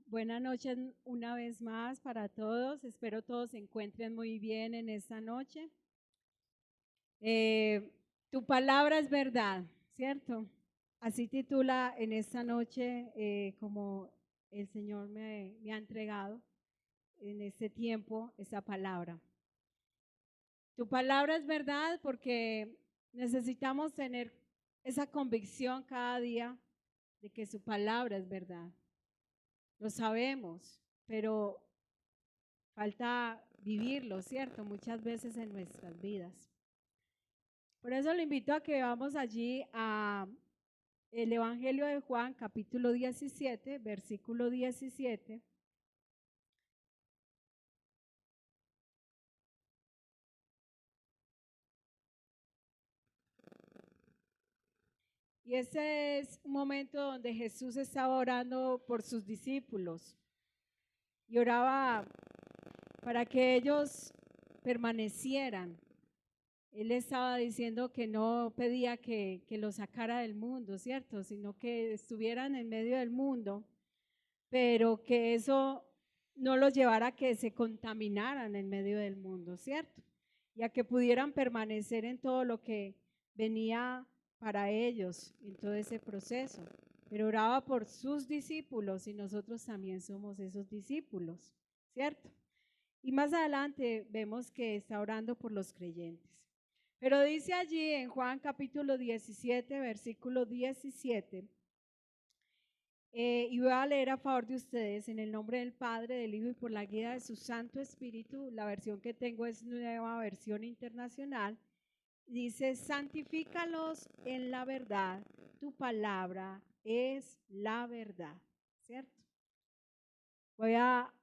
Buenas noches una vez más para todos. Espero todos se encuentren muy bien en esta noche. Tu palabra es verdad, ¿cierto? Así titula en esta noche como el Señor me ha entregado en este tiempo esa palabra. Tu palabra es verdad porque necesitamos tener esa convicción cada día de que su palabra es verdad. Lo sabemos, pero falta vivirlo, ¿cierto? Muchas veces en nuestras vidas. Por eso le invito a que vamos allí a el Evangelio de Juan, capítulo 17, versículo 17. Y ese es un momento donde Jesús estaba orando por sus discípulos y oraba para que ellos permanecieran. Él estaba diciendo que no pedía que lo sacara del mundo, ¿cierto? Sino que estuvieran en medio del mundo, pero que eso no los llevara a que se contaminaran en medio del mundo, ¿cierto? Y a que pudieran permanecer en todo lo que venía para ellos, en todo ese proceso. Pero oraba por sus discípulos y nosotros también somos esos discípulos, ¿cierto? Y más adelante vemos que está orando por los creyentes. Pero dice allí en Juan capítulo 17, versículo 17, y voy a leer a favor de ustedes en el nombre del Padre, del Hijo y por la guía de su Santo Espíritu. La versión que tengo es Nueva Versión Internacional. Dice, santifícalos en la verdad, tu palabra es la verdad, ¿cierto? Voy a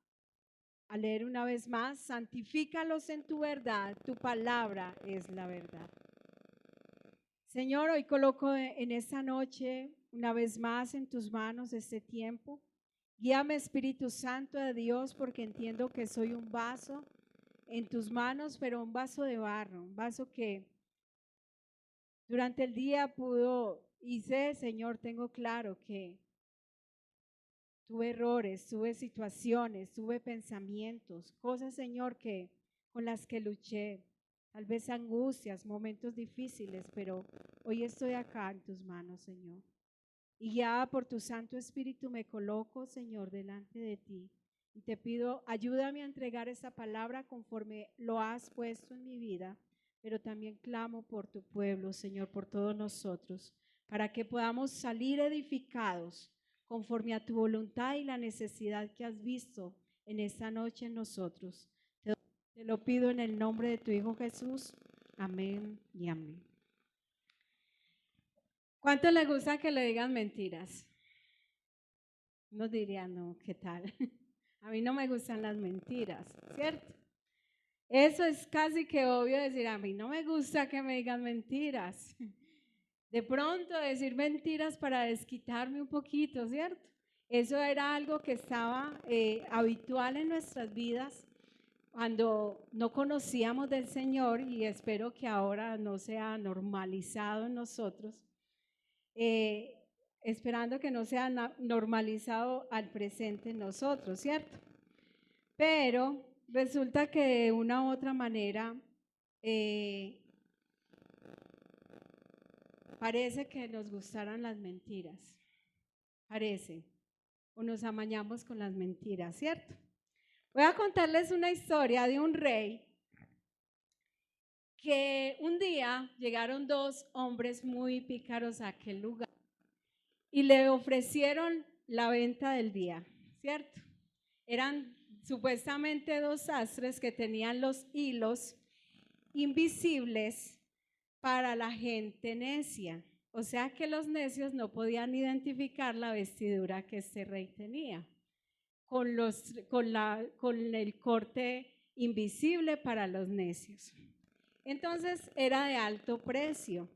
leer una vez más, santifícalos en tu verdad, tu palabra es la verdad. Señor, hoy coloco en esta noche una vez más en tus manos este tiempo. Guíame, Espíritu Santo de Dios, porque entiendo que soy un vaso en tus manos, pero un vaso de barro, un vaso que durante el día sé, Señor, tengo claro que tuve errores, tuve situaciones, tuve pensamientos, cosas, Señor, con las que luché, tal vez angustias, momentos difíciles, pero hoy estoy acá en tus manos, Señor. Y guiada por tu Santo Espíritu me coloco, Señor, delante de ti. Y te pido, ayúdame a entregar esa palabra conforme lo has puesto en mi vida, pero también clamo por tu pueblo, Señor, por todos nosotros, para que podamos salir edificados conforme a tu voluntad y la necesidad que has visto en esta noche en nosotros. Te lo pido en el nombre de tu Hijo Jesús. Amén y amén. ¿Cuánto le gusta que le digan mentiras? Nos dirían, no, ¿qué tal? A mí no me gustan las mentiras, ¿cierto? Eso es casi que obvio decir, a mí no me gusta que me digan mentiras. De pronto decir mentiras para desquitarme un poquito, ¿cierto? Eso era algo que estaba habitual en nuestras vidas cuando no conocíamos del Señor, y espero que ahora no sea normalizado en nosotros, esperando que no sea normalizado al presente en nosotros, ¿cierto? Pero resulta que de una u otra manera parece que nos gustaran las mentiras, parece, o nos amañamos con las mentiras, ¿cierto? Voy a contarles una historia de un rey que un día llegaron dos hombres muy pícaros a aquel lugar y le ofrecieron la venta del día, ¿cierto? Eran supuestamente dos sastres que tenían los hilos invisibles para la gente necia. O sea que los necios no podían identificar la vestidura que este rey tenía con el corte invisible para los necios. Entonces era de alto precio.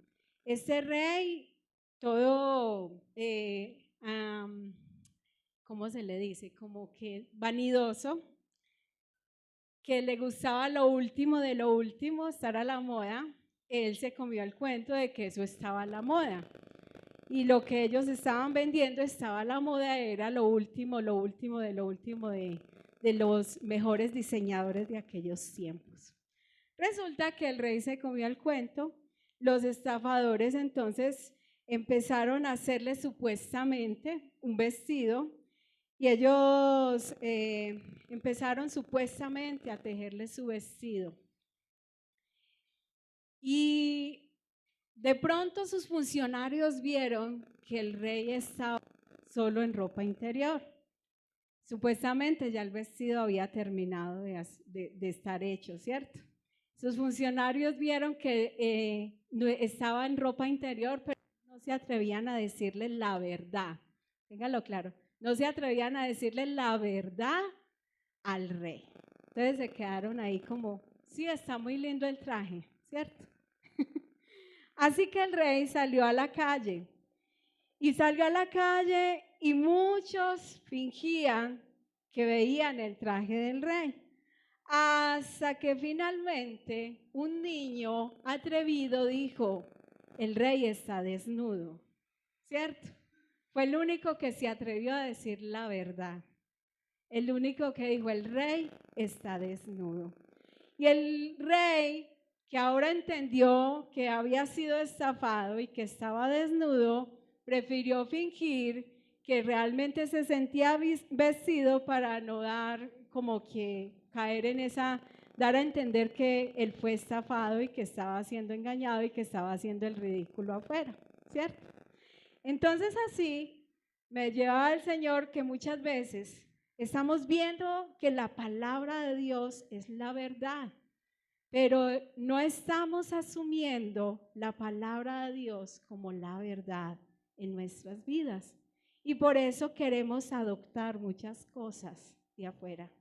Este rey, todo, ¿cómo se le dice? Como que vanidoso, que le gustaba lo último de lo último, estar a la moda, él se comió el cuento de que eso estaba a la moda. y lo que ellos estaban vendiendo estaba a la moda, era lo último de lo último de los mejores diseñadores de aquellos tiempos. Resulta que el rey se comió el cuento, los estafadores entonces empezaron a hacerle supuestamente un vestido y ellos empezaron supuestamente a tejerle su vestido. Y de pronto sus funcionarios vieron que el rey estaba solo en ropa interior. Supuestamente ya el vestido había terminado de estar hecho, ¿cierto? Sus funcionarios vieron que estaba en ropa interior, pero no se atrevían a decirle la verdad. Téngalo claro, no se atrevían a decirle la verdad al rey. Entonces se quedaron ahí como, sí, está muy lindo el traje, ¿cierto? Así que el rey salió a la calle y muchos fingían que veían el traje del rey. Hasta que finalmente un niño atrevido dijo, el rey está desnudo, ¿cierto? Fue el único que se atrevió a decir la verdad. El único que dijo, el rey está desnudo. Y el rey, que ahora entendió que había sido estafado y que estaba desnudo, prefirió fingir que realmente se sentía vestido para no dar como que caer en esa, dar a entender que él fue estafado y que estaba siendo engañado y que estaba haciendo el ridículo afuera, ¿cierto? Entonces así me lleva al Señor que muchas veces estamos viendo que la palabra de Dios es la verdad, pero no estamos asumiendo la palabra de Dios como la verdad en nuestras vidas. Y por eso queremos adoptar muchas cosas de afuera.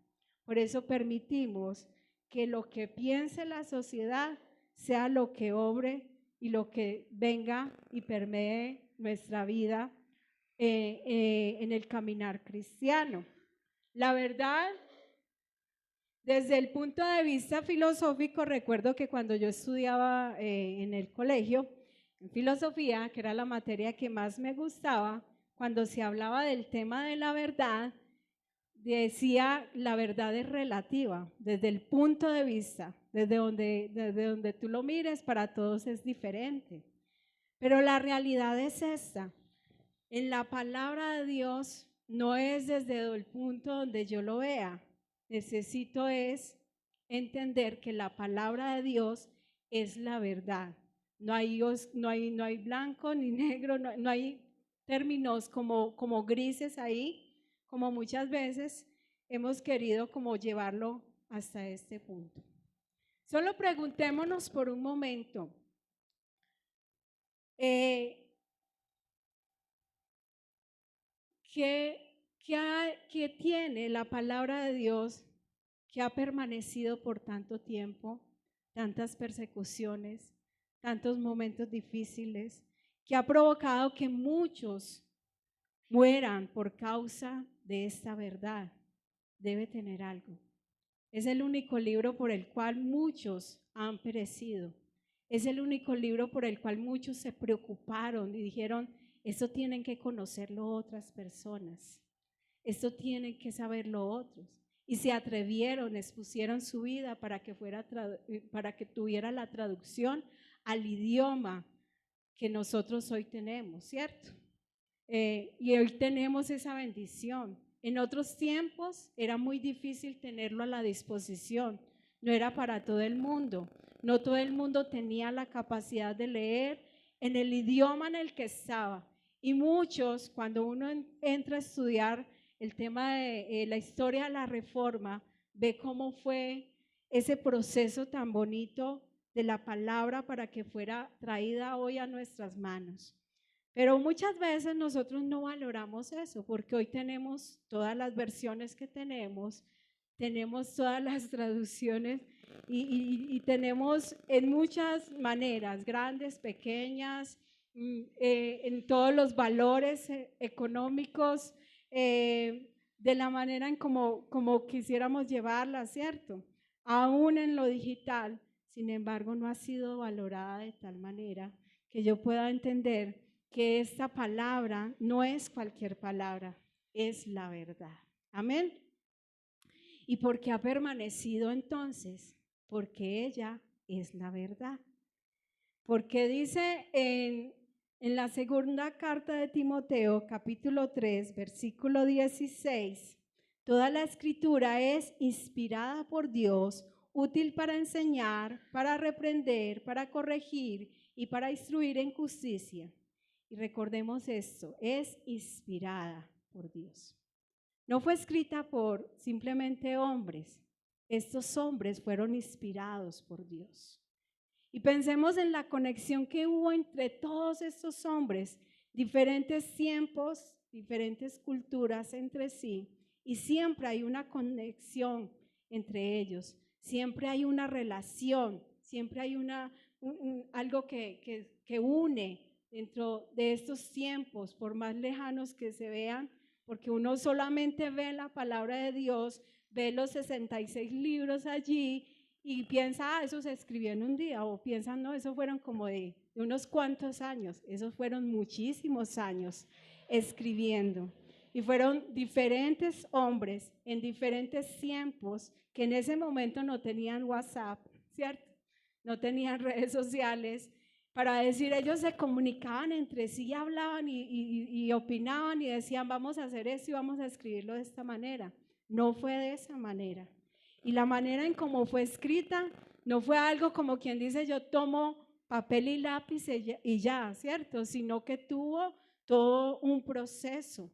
Por eso permitimos que lo que piense la sociedad sea lo que obre y lo que venga y permee nuestra vida en el caminar cristiano. La verdad, desde el punto de vista filosófico, recuerdo que cuando yo estudiaba en el colegio, en filosofía, que era la materia que más me gustaba, cuando se hablaba del tema de la verdad, decía la verdad es relativa, desde el punto de vista, desde donde tú lo mires, para todos es diferente. Pero la realidad es esta. En la palabra de Dios no es desde el punto donde yo lo vea. Necesito es entender que la palabra de Dios es la verdad. No hay blanco ni negro, no hay términos como grises ahí, como muchas veces hemos querido como llevarlo hasta este punto. Solo preguntémonos por un momento. ¿Qué tiene la palabra de Dios que ha permanecido por tanto tiempo, tantas persecuciones, tantos momentos difíciles, que ha provocado que muchos mueran por causa de esta verdad? Debe tener algo. Es el único libro por el cual muchos han perecido. Es el único libro por el cual muchos se preocuparon y dijeron, eso tienen que conocerlo otras personas. Esto tienen que saberlo otros. Y se atrevieron, expusieron su vida para que tuviera la traducción al idioma que nosotros hoy tenemos, ¿cierto? Y hoy tenemos esa bendición. En otros tiempos era muy difícil tenerlo a la disposición. No era para todo el mundo. No todo el mundo tenía la capacidad de leer en el idioma en el que estaba. Y muchos, cuando uno entra a estudiar el tema de la historia de la Reforma, ve cómo fue ese proceso tan bonito de la palabra para que fuera traída hoy a nuestras manos. Pero muchas veces nosotros no valoramos eso, porque hoy tenemos todas las versiones que tenemos todas las traducciones y tenemos en muchas maneras, grandes, pequeñas, en todos los valores económicos, de la manera en como quisiéramos llevarla, ¿cierto? Aún en lo digital, sin embargo, no ha sido valorada de tal manera que yo pueda entender que esta palabra no es cualquier palabra, es la verdad. Amén. ¿Y por qué ha permanecido entonces? Porque ella es la verdad. Porque dice en la segunda carta de Timoteo, capítulo 3, versículo 16, toda la escritura es inspirada por Dios, útil para enseñar, para reprender, para corregir y para instruir en justicia. Y recordemos esto, es inspirada por Dios. No fue escrita por simplemente hombres. Estos hombres fueron inspirados por Dios. Y pensemos en la conexión que hubo entre todos estos hombres, diferentes tiempos, diferentes culturas entre sí, y siempre hay una conexión entre ellos, siempre hay una relación, siempre hay algo que une dentro de estos tiempos, por más lejanos que se vean, porque uno solamente ve la palabra de Dios, ve los 66 libros allí, y piensa, eso se escribió en un día, o piensan, no, eso fueron como de unos cuantos años, esos fueron muchísimos años escribiendo. Y fueron diferentes hombres en diferentes tiempos que en ese momento no tenían WhatsApp, ¿cierto? No tenían redes sociales. Para decir, ellos se comunicaban entre sí, hablaban y opinaban y decían, vamos a hacer esto y vamos a escribirlo de esta manera. No fue de esa manera. Y la manera en cómo fue escrita no fue algo como quien dice yo tomo papel y lápiz y ya, ¿cierto? Sino que tuvo todo un proceso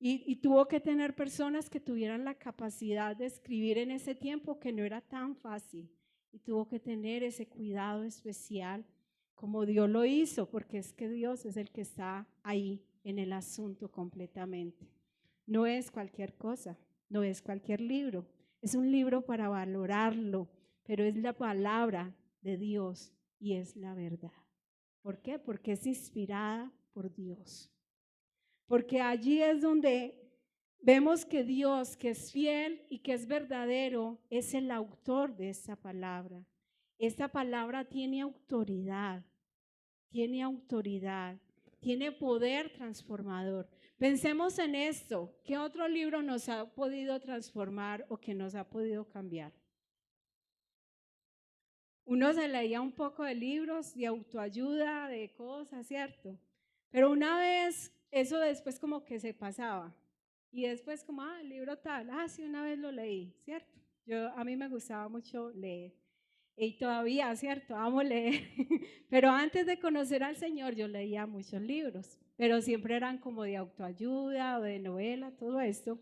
y tuvo que tener personas que tuvieran la capacidad de escribir en ese tiempo que no era tan fácil y tuvo que tener ese cuidado especial como Dios lo hizo, porque es que Dios es el que está ahí en el asunto completamente. No es cualquier cosa, no es cualquier libro. Es un libro para valorarlo, pero es la palabra de Dios y es la verdad. ¿Por qué? Porque es inspirada por Dios. Porque allí es donde vemos que Dios, que es fiel y que es verdadero, es el autor de esta palabra. Esta palabra tiene autoridad, tiene poder transformador. Pensemos en esto, ¿qué otro libro nos ha podido transformar o que nos ha podido cambiar? Uno se leía un poco de libros de autoayuda, de cosas, ¿cierto? Pero una vez, eso después como que se pasaba. Y después como, el libro tal, sí, una vez lo leí, ¿cierto? A mí me gustaba mucho leer. Y todavía, ¿cierto? Amo leer. Pero antes de conocer al Señor yo leía muchos libros, pero siempre eran como de autoayuda o de novela, todo esto.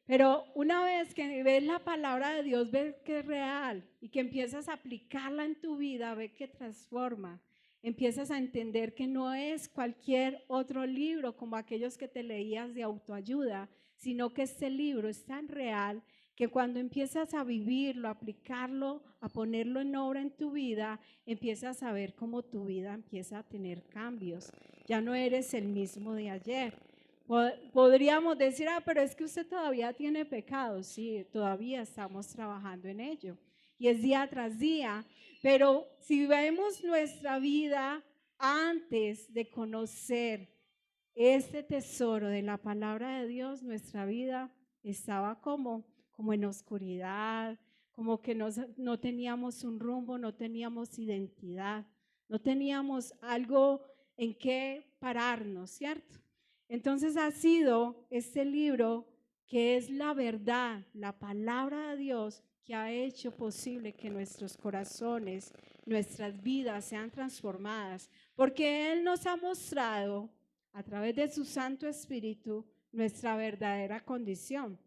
Pero una vez que ves la palabra de Dios, ves que es real y que empiezas a aplicarla en tu vida, ves que transforma. Empiezas a entender que no es cualquier otro libro como aquellos que te leías de autoayuda, sino que este libro es tan real que cuando empiezas a vivirlo, a aplicarlo, a ponerlo en obra en tu vida, empiezas a ver cómo tu vida empieza a tener cambios. Ya no eres el mismo de ayer. Podríamos decir, pero es que usted todavía tiene pecado. Sí, todavía estamos trabajando en ello. Y es día tras día. Pero si vemos nuestra vida antes de conocer este tesoro de la palabra de Dios, nuestra vida estaba como en oscuridad, como que no teníamos un rumbo, no teníamos identidad, no teníamos algo en qué pararnos, ¿cierto? Entonces ha sido este libro que es la verdad, la palabra de Dios, que ha hecho posible que nuestros corazones, nuestras vidas sean transformadas, porque Él nos ha mostrado a través de su Santo Espíritu nuestra verdadera condición.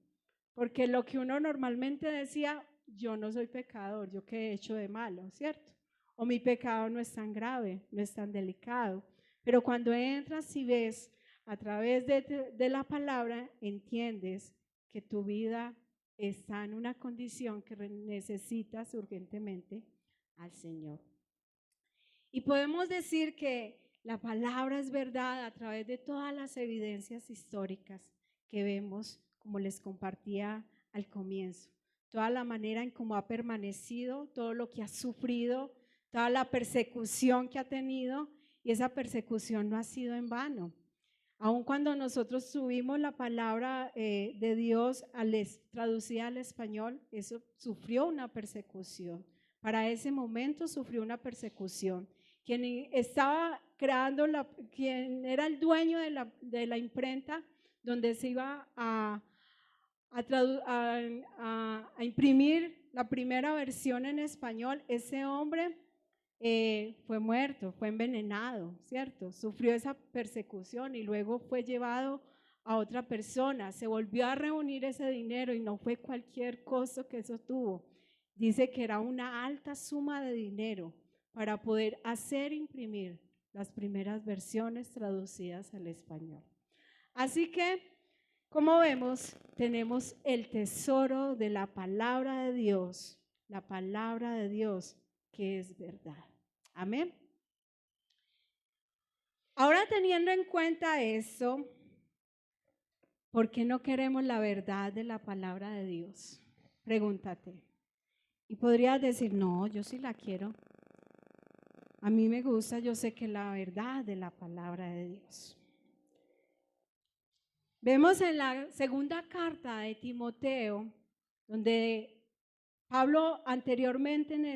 Porque lo que uno normalmente decía, yo no soy pecador, yo qué he hecho de malo, ¿cierto? O mi pecado no es tan grave, no es tan delicado. Pero cuando entras y ves a través de la palabra, entiendes que tu vida está en una condición que necesitas urgentemente al Señor. Y podemos decir que la palabra es verdad a través de todas las evidencias históricas que vemos, como les compartía al comienzo. Toda la manera en cómo ha permanecido, todo lo que ha sufrido, toda la persecución que ha tenido y esa persecución no ha sido en vano. Aun cuando nosotros subimos la palabra de Dios traducida al español, eso sufrió una persecución. Para ese momento sufrió una persecución. Quien estaba creando, quien era el dueño de la imprenta donde se iba a imprimir la primera versión en español, ese hombre fue muerto, fue envenenado, ¿cierto? Sufrió esa persecución y luego fue llevado a otra persona. Se volvió a reunir ese dinero y no fue cualquier costo que eso tuvo. Dice que era una alta suma de dinero para poder hacer imprimir las primeras versiones traducidas al español. Así que, como vemos, tenemos el tesoro de la palabra de Dios que es verdad. Amén. Ahora, teniendo en cuenta eso, ¿por qué no queremos la verdad de la palabra de Dios? Pregúntate. Y podrías decir, no, yo sí la quiero. A mí me gusta, yo sé que la verdad de la palabra de Dios. Vemos en la segunda carta de Timoteo, donde Pablo anteriormente en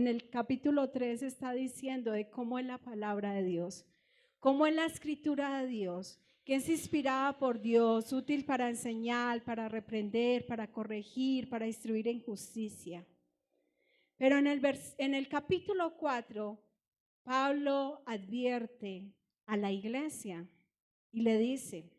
el capítulo 3 está diciendo de cómo es la palabra de Dios, cómo es la escritura de Dios, que es inspirada por Dios, útil para enseñar, para reprender, para corregir, para instruir en justicia. Pero en el capítulo 4, Pablo advierte a la iglesia y le dice,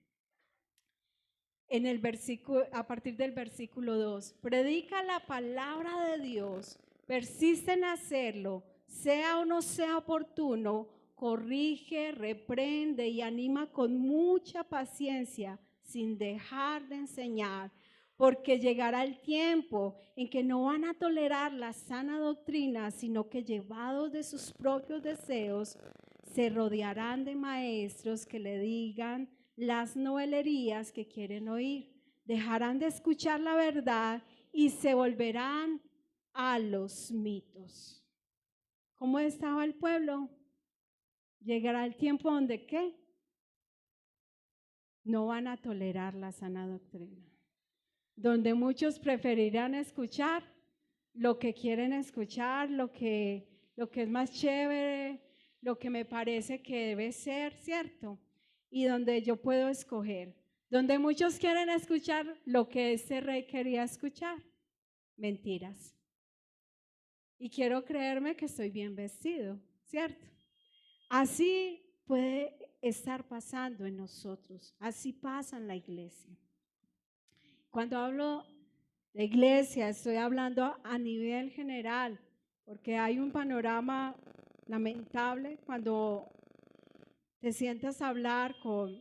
a partir del versículo 2, predica la palabra de Dios, persiste en hacerlo, sea o no sea oportuno, corrige, reprende y anima con mucha paciencia, sin dejar de enseñar, porque llegará el tiempo en que no van a tolerar la sana doctrina, sino que llevados de sus propios deseos, se rodearán de maestros que le digan las novelerías que quieren oír, dejarán de escuchar la verdad y se volverán a los mitos. ¿Cómo estaba el pueblo? Llegará el tiempo donde ¿qué? No van a tolerar la sana doctrina, donde muchos preferirán escuchar lo que quieren escuchar, lo que es más chévere, lo que me parece que debe ser, ¿cierto? Y donde yo puedo escoger, donde muchos quieren escuchar lo que ese rey quería escuchar, mentiras. Y quiero creerme que estoy bien vestido, ¿cierto? Así puede estar pasando en nosotros, así pasa en la iglesia. Cuando hablo de iglesia, estoy hablando a nivel general, porque hay un panorama lamentable cuando te sientas a hablar con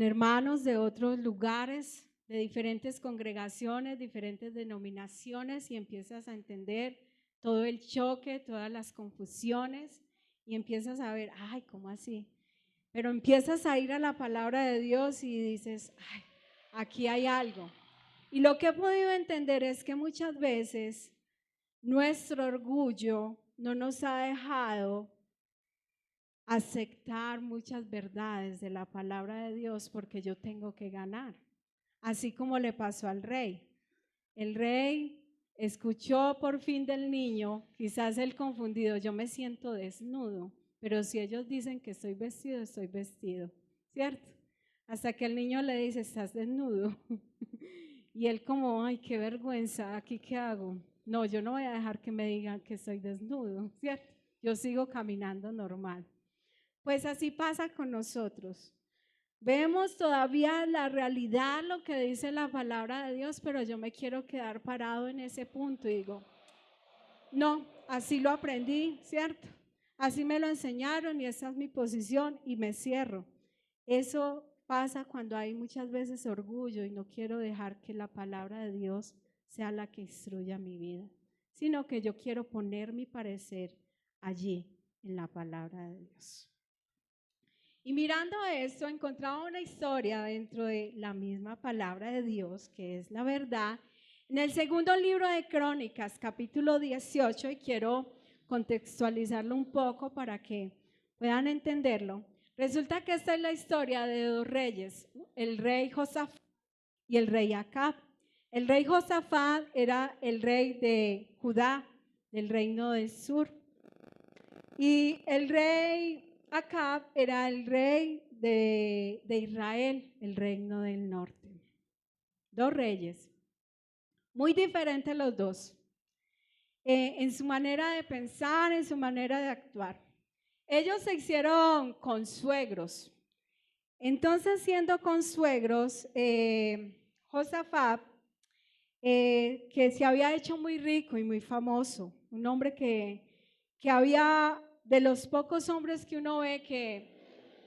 hermanos de otros lugares, de diferentes congregaciones, diferentes denominaciones, y empiezas a entender todo el choque, todas las confusiones, y empiezas a ver, ay, ¿cómo así? Pero empiezas a ir a la palabra de Dios y dices, ay, aquí hay algo. Y lo que he podido entender es que muchas veces nuestro orgullo no nos ha dejado aceptar muchas verdades de la palabra de Dios porque yo tengo que ganar. Así como le pasó al rey. El rey escuchó por fin del niño, quizás el confundido, yo me siento desnudo, pero si ellos dicen que estoy vestido, ¿cierto? Hasta que el niño le dice, estás desnudo. Y él como, ay, qué vergüenza, ¿aquí qué hago? No, yo no voy a dejar que me digan que estoy desnudo, ¿cierto? Yo sigo caminando normal. Pues así pasa con nosotros. Vemos todavía la realidad, lo que dice la palabra de Dios, pero yo me quiero quedar parado en ese punto y digo, no, así lo aprendí, ¿cierto? Así me lo enseñaron y esa es mi posición y me cierro. Eso pasa cuando hay muchas veces orgullo y no quiero dejar que la palabra de Dios sea la que instruya mi vida, sino que yo quiero poner mi parecer allí en la palabra de Dios. Y mirando esto, encontraba una historia dentro de la misma palabra de Dios, que es la verdad, en el segundo libro de Crónicas, capítulo 18, y quiero contextualizarlo un poco para que puedan entenderlo. Resulta que esta es la historia de dos reyes, el rey Josafat y el rey Acab. El rey Josafat era el rey de Judá, del reino del sur. Y el rey Acab era el rey de Israel, el reino del norte. Dos reyes, muy diferentes los dos, en su manera de pensar, en su manera de actuar. Ellos se hicieron consuegros. Entonces, siendo consuegros, Josafat, que se había hecho muy rico y muy famoso, un hombre que había, de los pocos hombres que uno ve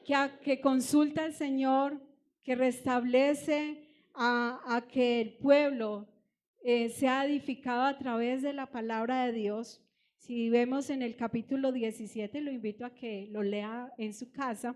que consulta al Señor, que restablece a que el pueblo sea edificado a través de la palabra de Dios. Si vemos en el capítulo 17, lo invito a que lo lea en su casa.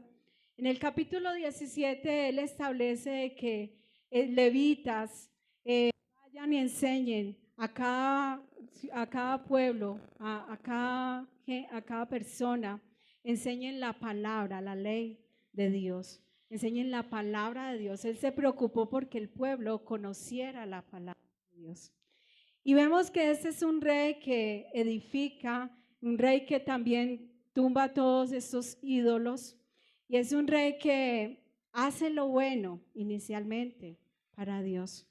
En el capítulo 17 él establece que levitas vayan y enseñen a cada pueblo, a cada persona, enseñen la palabra, la ley de Dios, enseñen la palabra de Dios. Él se preocupó porque el pueblo conociera la palabra de Dios. Y vemos que este es un rey que edifica, un rey que también tumba todos estos ídolos, y es un rey que hace lo bueno inicialmente para Dios.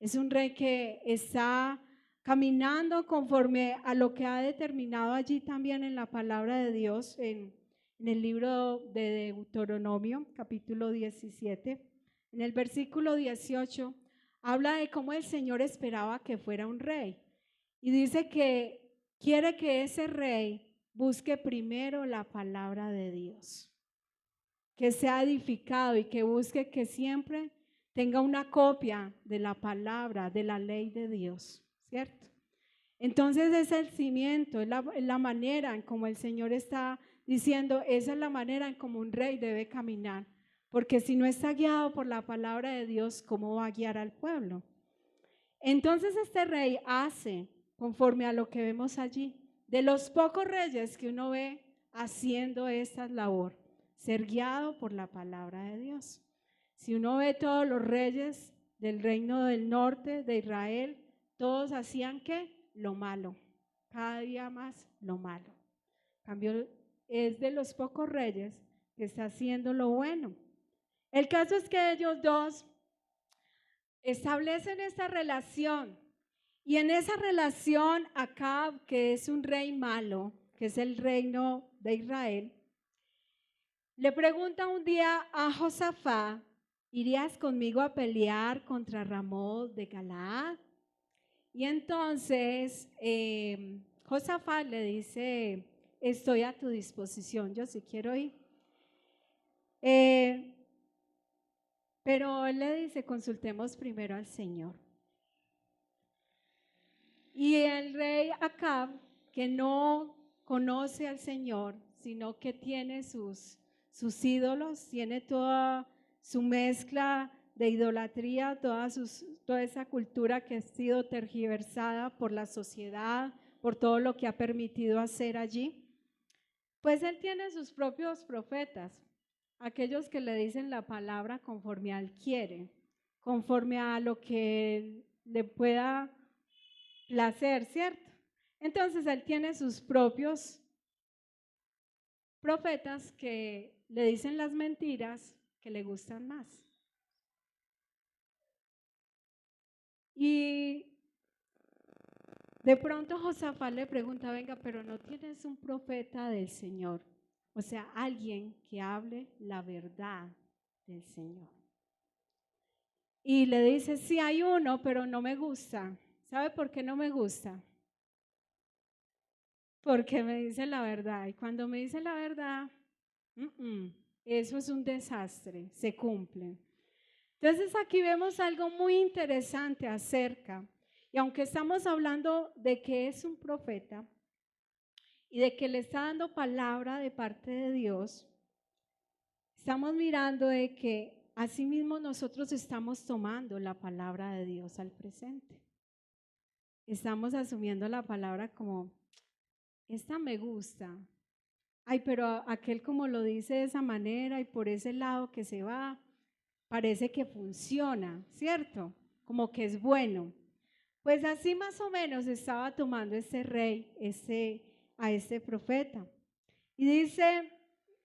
Es un rey que está caminando conforme a lo que ha determinado allí también en la palabra de Dios, en el libro de Deuteronomio, capítulo 17, en el versículo 18, habla de cómo el Señor esperaba que fuera un rey. Y dice que quiere que ese rey busque primero la palabra de Dios, que sea edificado y que busque que siempre tenga una copia de la palabra, de la ley de Dios, ¿cierto? Entonces es el cimiento, es la manera en como el Señor está diciendo, esa es la manera en como un rey debe caminar, porque si no está guiado por la palabra de Dios, ¿cómo va a guiar al pueblo? Entonces este rey hace conforme a lo que vemos allí, de los pocos reyes que uno ve haciendo esta labor, ser guiado por la palabra de Dios. Si uno ve todos los reyes del reino del norte de Israel, todos hacían ¿qué? Lo malo, cada día más lo malo. En cambio, es de los pocos reyes que está haciendo lo bueno. El caso es que ellos dos establecen esta relación, y en esa relación Acab, que es un rey malo, que es el reino de Israel, le pregunta un día a Josafat, ¿irías conmigo a pelear contra Ramón de Galaad? Y entonces Josafat le dice, estoy a tu disposición, yo sí quiero ir. Pero él le dice, consultemos primero al Señor. Y el rey Acab, que no conoce al Señor, sino que tiene sus ídolos, tiene toda su mezcla de idolatría, toda esa cultura que ha sido tergiversada por la sociedad, por todo lo que ha permitido hacer allí, pues él tiene sus propios profetas, aquellos que le dicen la palabra conforme a él quiere, conforme a lo que le pueda placer, ¿cierto? Entonces él tiene sus propios profetas que le dicen las mentiras que le gustan más. Y de pronto Josafat le pregunta, venga, pero ¿no tienes un profeta del Señor? O sea, alguien que hable la verdad del Señor. Y le dice, sí hay uno, pero no me gusta. ¿Sabe por qué no me gusta? Porque me dice la verdad. Y cuando me dice la verdad, eso es un desastre, se cumple. Entonces aquí vemos algo muy interesante acerca, y aunque estamos hablando de que es un profeta y de que le está dando palabra de parte de Dios, estamos mirando de que asimismo nosotros estamos tomando la palabra de Dios al presente. Estamos asumiendo la palabra como, esta me gusta. Ay, pero aquel como lo dice de esa manera y por ese lado que se va, parece que funciona, ¿cierto? Como que es bueno. Pues así más o menos estaba tomando ese rey, a este profeta. Y dice,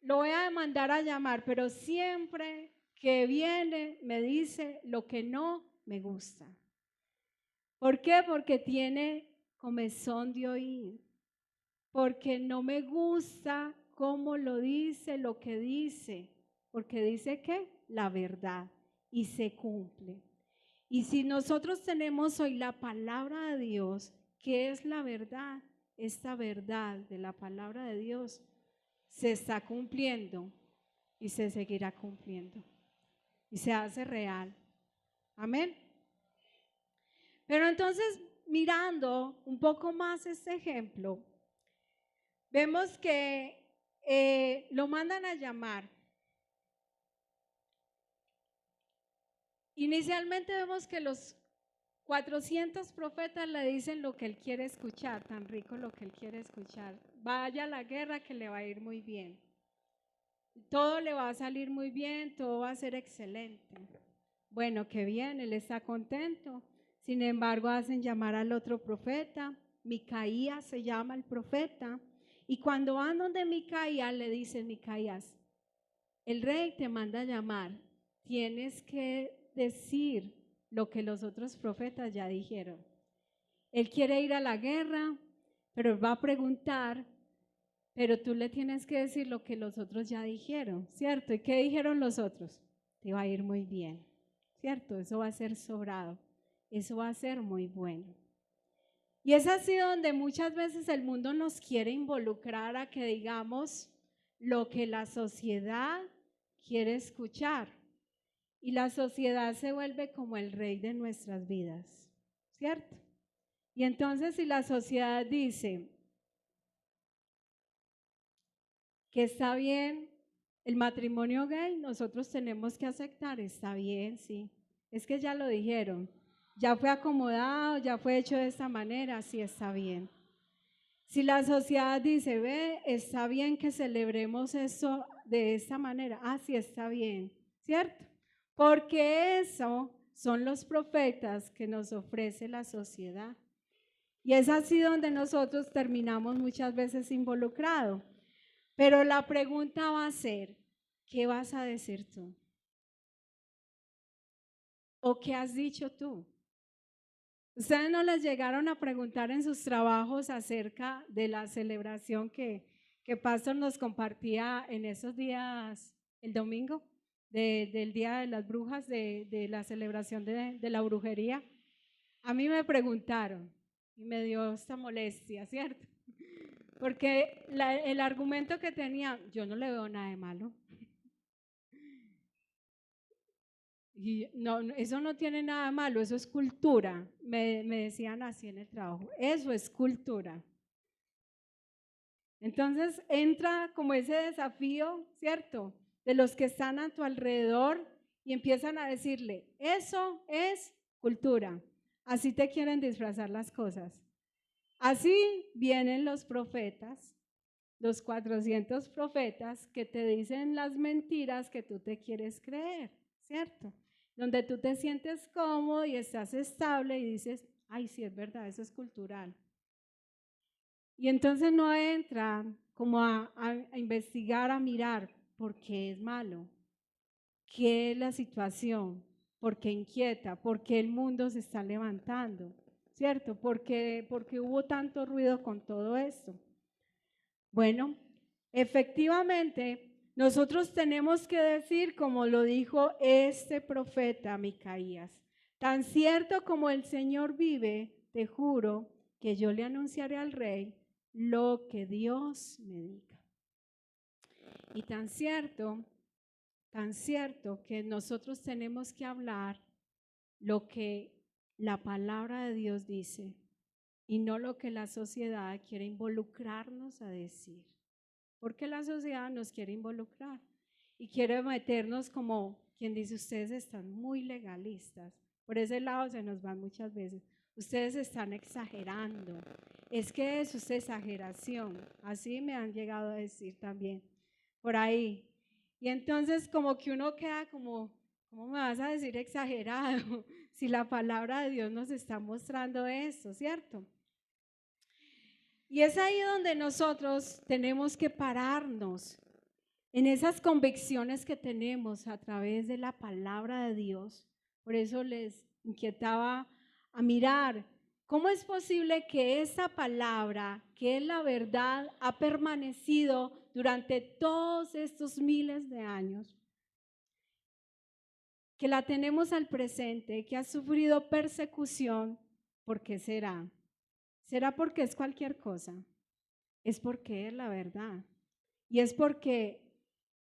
lo voy a mandar a llamar, pero siempre que viene me dice lo que no me gusta. ¿Por qué? Porque tiene comezón de oír. Porque no me gusta cómo lo dice, lo que dice. Porque dice que la verdad y se cumple. Y si nosotros tenemos hoy la palabra de Dios, ¿qué es la verdad? Esta verdad de la palabra de Dios se está cumpliendo y se seguirá cumpliendo. Y se hace real. Amén. Pero entonces, mirando un poco más este ejemplo, vemos que lo mandan a llamar. Inicialmente vemos que los 400 profetas le dicen lo que él quiere escuchar, tan rico lo que él quiere escuchar. Vaya a la guerra que le va a ir muy bien. Todo le va a salir muy bien, todo va a ser excelente. Bueno, qué bien, él está contento. Sin embargo, hacen llamar al otro profeta. Micaías se llama el profeta. Y cuando van donde Micaías, le dicen, Micaías, el rey te manda a llamar. Tienes que decir lo que los otros profetas ya dijeron. Él quiere ir a la guerra, pero va a preguntar, pero tú le tienes que decir lo que los otros ya dijeron, ¿cierto? ¿Y qué dijeron los otros? Te va a ir muy bien, ¿cierto? Eso va a ser sobrado, eso va a ser muy bueno. Y es así donde muchas veces el mundo nos quiere involucrar a que digamos lo que la sociedad quiere escuchar. Y la sociedad se vuelve como el rey de nuestras vidas, ¿cierto? Y entonces si la sociedad dice que está bien el matrimonio gay, nosotros tenemos que aceptar, está bien, sí. Es que ya lo dijeron, ya fue acomodado, ya fue hecho de esta manera, sí está bien. Si la sociedad dice, ve, está bien que celebremos eso de esta manera, sí está bien, ¿cierto? Porque eso son los profetas que nos ofrece la sociedad. Y es así donde nosotros terminamos muchas veces involucrados. Pero la pregunta va a ser, ¿qué vas a decir tú? ¿O qué has dicho tú? ¿Ustedes no les llegaron a preguntar en sus trabajos acerca de la celebración que Pastor nos compartía en esos días, el domingo, del Día de las Brujas, de la celebración de la brujería? A mí me preguntaron y me dio esta molestia, ¿cierto? Porque el argumento que tenía, yo no le veo nada de malo. Y no, eso no tiene nada de malo, eso es cultura. Me decían así en el trabajo, eso es cultura. Entonces entra como ese desafío, ¿cierto? De los que están a tu alrededor y empiezan a decirle, eso es cultura. Así te quieren disfrazar las cosas. Así vienen los profetas, los 400 profetas que te dicen las mentiras que tú te quieres creer, ¿cierto? Donde tú te sientes cómodo y estás estable y dices, ay, sí, es verdad, eso es cultural. Y entonces no entran como a investigar, a mirar por qué es malo, qué es la situación, por qué inquieta, por qué el mundo se está levantando, ¿cierto? Porque hubo tanto ruido con todo esto. Bueno, efectivamente, nosotros tenemos que decir, como lo dijo este profeta Micaías, tan cierto como el Señor vive, te juro que yo le anunciaré al rey lo que Dios me diga. Y tan cierto que nosotros tenemos que hablar lo que la palabra de Dios dice y no lo que la sociedad quiere involucrarnos a decir. Porque la sociedad nos quiere involucrar y quiere meternos como quien dice, ustedes están muy legalistas. Por ese lado se nos van muchas veces. ustedes están exagerando. Es que eso es exageración. Así me han llegado a decir también por ahí. Y entonces como que uno queda como, ¿cómo me vas a decir exagerado? Si la palabra de Dios nos está mostrando eso, ¿cierto? Y es ahí donde nosotros tenemos que pararnos en esas convicciones que tenemos a través de la palabra de Dios. Por eso les inquietaba a mirar cómo es posible que esa palabra, que es la verdad, ha permanecido durante todos estos miles de años, que la tenemos al presente, que ha sufrido persecución. ¿Por qué será? ¿Será porque es cualquier cosa? Es porque es la verdad. Y es porque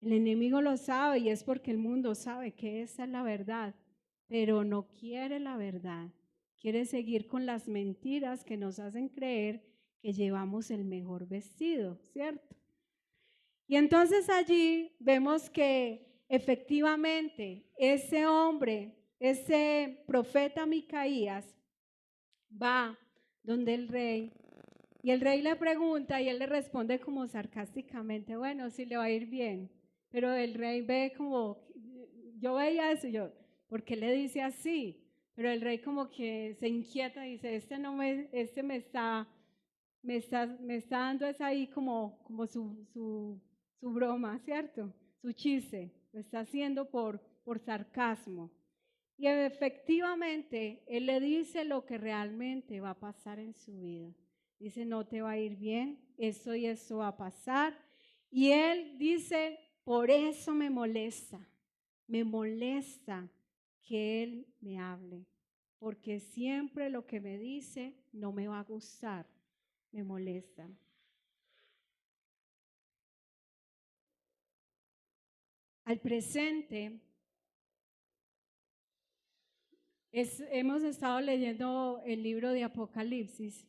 el enemigo lo sabe y es porque el mundo sabe que esa es la verdad, pero no quiere la verdad. Quiere seguir con las mentiras que nos hacen creer que llevamos el mejor vestido, ¿cierto? Y entonces allí vemos que efectivamente ese hombre, ese profeta Micaías, va donde el rey y el rey le pregunta y él le responde como sarcásticamente, bueno, sí le va a ir bien. Pero el rey ve como, yo veía eso, yo, ¿por qué le dice así? Pero el rey como que se inquieta y dice, este me está dando es ahí como su broma, ¿cierto? Su chiste, lo está haciendo por sarcasmo. Y efectivamente, él le dice lo que realmente va a pasar en su vida. Dice, no te va a ir bien, esto y esto va a pasar. Y él dice, por eso me molesta que él me hable, porque siempre lo que me dice no me va a gustar, me molesta. Al presente, hemos estado leyendo el libro de Apocalipsis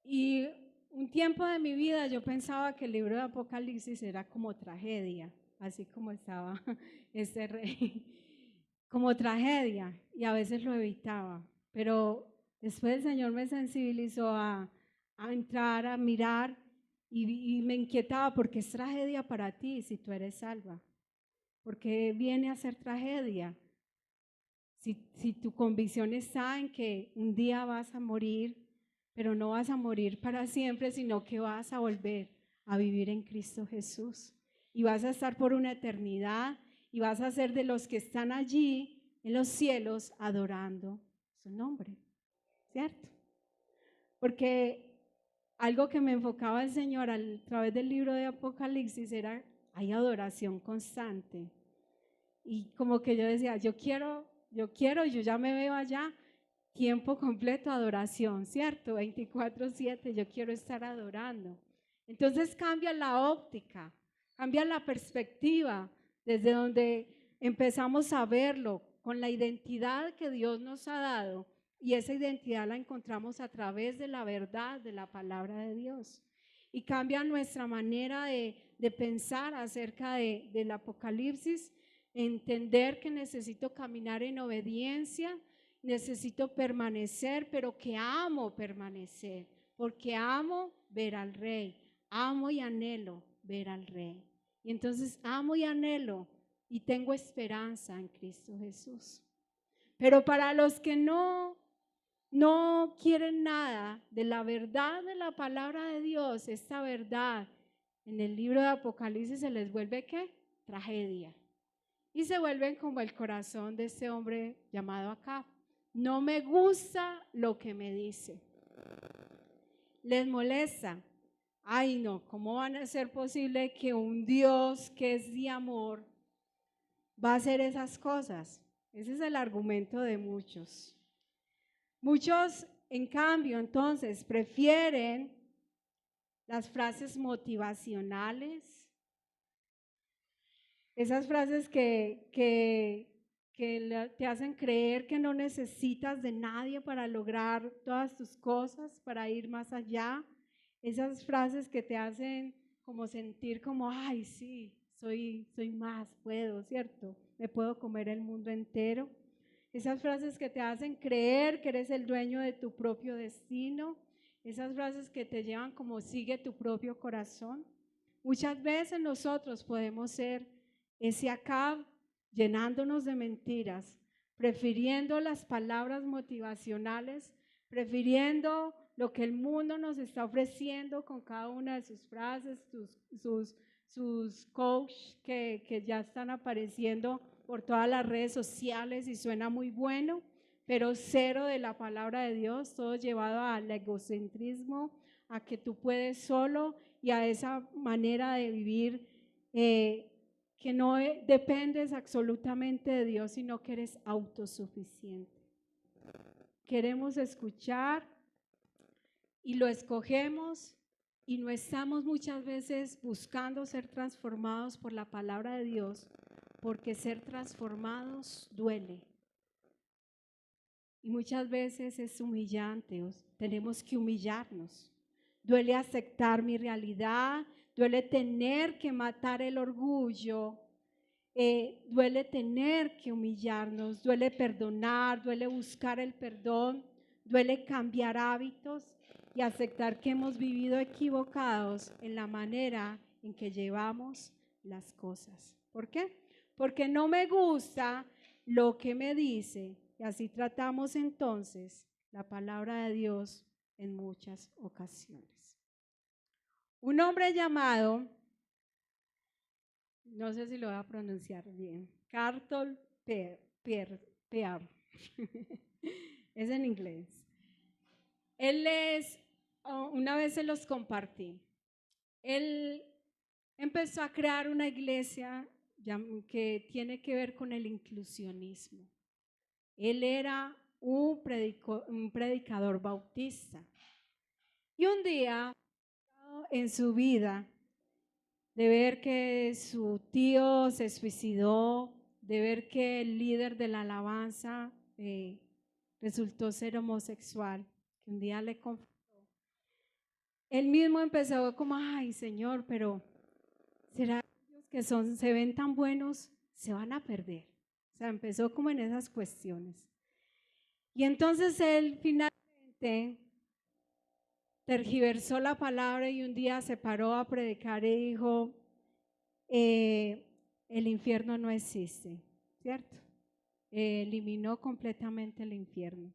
y un tiempo de mi vida yo pensaba que el libro de Apocalipsis era como tragedia, así como estaba este rey, como tragedia, y a veces lo evitaba, pero después el Señor me sensibilizó a entrar, a mirar, y me inquietaba porque es tragedia para ti si tú eres salva, porque viene a ser tragedia. Si tu convicción está en que un día vas a morir, pero no vas a morir para siempre, sino que vas a volver a vivir en Cristo Jesús. Y vas a estar por una eternidad y vas a ser de los que están allí en los cielos adorando su nombre, ¿cierto? Porque algo que me enfocaba el Señor a través del libro de Apocalipsis era, hay adoración constante. Y como que yo decía, yo ya me veo allá, tiempo completo, adoración, ¿cierto? 24/7, yo quiero estar adorando. Entonces cambia la óptica, cambia la perspectiva, desde donde empezamos a verlo con la identidad que Dios nos ha dado, y esa identidad la encontramos a través de la verdad de la palabra de Dios. Y cambia nuestra manera de pensar acerca del Apocalipsis, entender que necesito caminar en obediencia, necesito permanecer, pero que amo permanecer, porque amo ver al Rey, amo y anhelo ver al Rey. Y entonces amo y anhelo y tengo esperanza en Cristo Jesús. Pero para los que no quieren nada de la verdad de la palabra de Dios, esta verdad en el libro de Apocalipsis se les vuelve ¿qué? Tragedia. Y se vuelven como el corazón de este hombre llamado Acab. No me gusta lo que me dice. Les molesta. Ay no, ¿cómo van a ser posible que un Dios que es de amor va a hacer esas cosas? Ese es el argumento de muchos. Muchos, en cambio, entonces, prefieren las frases motivacionales, esas frases que te hacen creer que no necesitas de nadie para lograr todas tus cosas, para ir más allá. Esas frases que te hacen como sentir como, ay, sí, soy más, puedo, ¿cierto? Me puedo comer el mundo entero. esas frases que te hacen creer que eres el dueño de tu propio destino, esas frases que te llevan como sigue tu propio corazón. Muchas veces nosotros podemos ser ese Acab llenándonos de mentiras, prefiriendo las palabras motivacionales, prefiriendo lo que el mundo nos está ofreciendo con cada una de sus frases, sus coach que ya están apareciendo por todas las redes sociales y suena muy bueno, pero cero de la palabra de Dios, todo llevado al egocentrismo, a que tú puedes solo y a esa manera de vivir que no dependes absolutamente de Dios, sino que eres autosuficiente. Queremos escuchar y lo escogemos y no estamos muchas veces buscando ser transformados por la palabra de Dios, porque ser transformados duele. Y muchas veces es humillante, tenemos que humillarnos. Duele aceptar mi realidad, duele tener que matar el orgullo, duele tener que humillarnos, duele perdonar, duele buscar el perdón, duele cambiar hábitos y aceptar que hemos vivido equivocados en la manera en que llevamos las cosas. ¿Por qué? Porque no me gusta lo que me dice y así tratamos entonces la palabra de Dios en muchas ocasiones. Un hombre llamado, no sé si lo voy a pronunciar bien, Cartol Pear, es en inglés. Él una vez se los compartí, él empezó a crear una iglesia que tiene que ver con el inclusionismo. Él era un predicador bautista. Y un día en su vida, de ver que su tío se suicidó, de ver que el líder de la alabanza resultó ser homosexual, que un día le confesó, él mismo empezó como, ay Señor, pero ¿será que los que se ven tan buenos se van a perder? O sea, empezó como en esas cuestiones. Y entonces él finalmente tergiversó la palabra y un día se paró a predicar y dijo, el infierno no existe, ¿cierto? Eliminó completamente el infierno.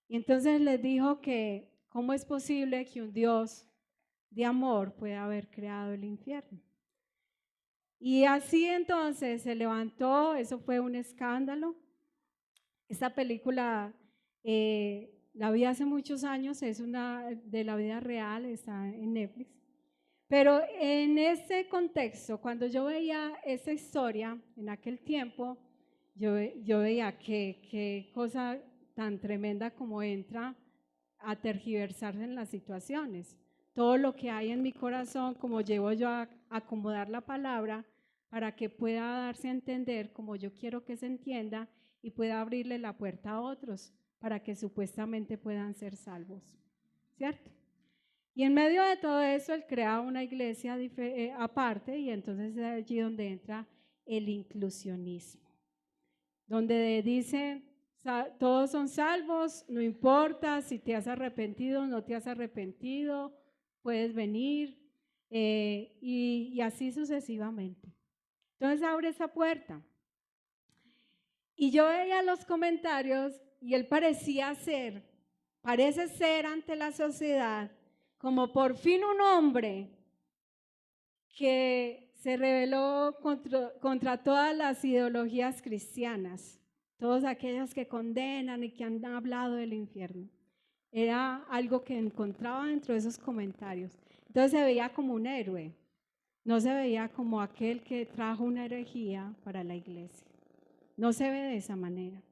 Y entonces les dijo que cómo es posible que un Dios de amor pueda haber creado el infierno. Y así entonces se levantó, eso fue un escándalo. Esta película la vi hace muchos años, es una de la vida real, está en Netflix. Pero en ese contexto, cuando yo veía esa historia en aquel tiempo, yo veía qué cosa tan tremenda como entra a tergiversarse en las situaciones. Todo lo que hay en mi corazón, como llevo yo a acomodar la palabra para que pueda darse a entender como yo quiero que se entienda y pueda abrirle la puerta a otros para que supuestamente puedan ser salvos, ¿cierto? Y en medio de todo eso, él crea una iglesia aparte y entonces es allí donde entra el inclusionismo, donde dice, todos son salvos, no importa si te has arrepentido o no te has arrepentido, puedes venir y así sucesivamente. Entonces abre esa puerta. Y yo veía los comentarios y él parece ser ante la sociedad como por fin un hombre que se rebeló contra todas las ideologías cristianas, todos aquellos que condenan y que han hablado del infierno. Era algo que encontraba dentro de esos comentarios. Entonces se veía como un héroe, no se veía como aquel que trajo una herejía para la iglesia. No se ve de esa manera.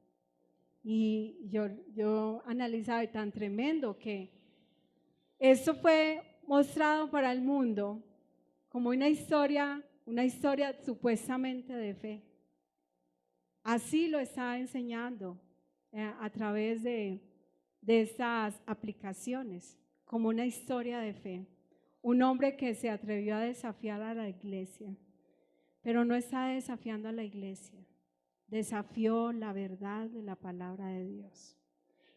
Y yo analizaba, y tan tremendo que esto fue mostrado para el mundo como una historia supuestamente de fe. Así lo estaba enseñando a través de estas aplicaciones, como una historia de fe. Un hombre que se atrevió a desafiar a la iglesia, pero no está desafiando a la iglesia. desafió la verdad de la palabra de Dios.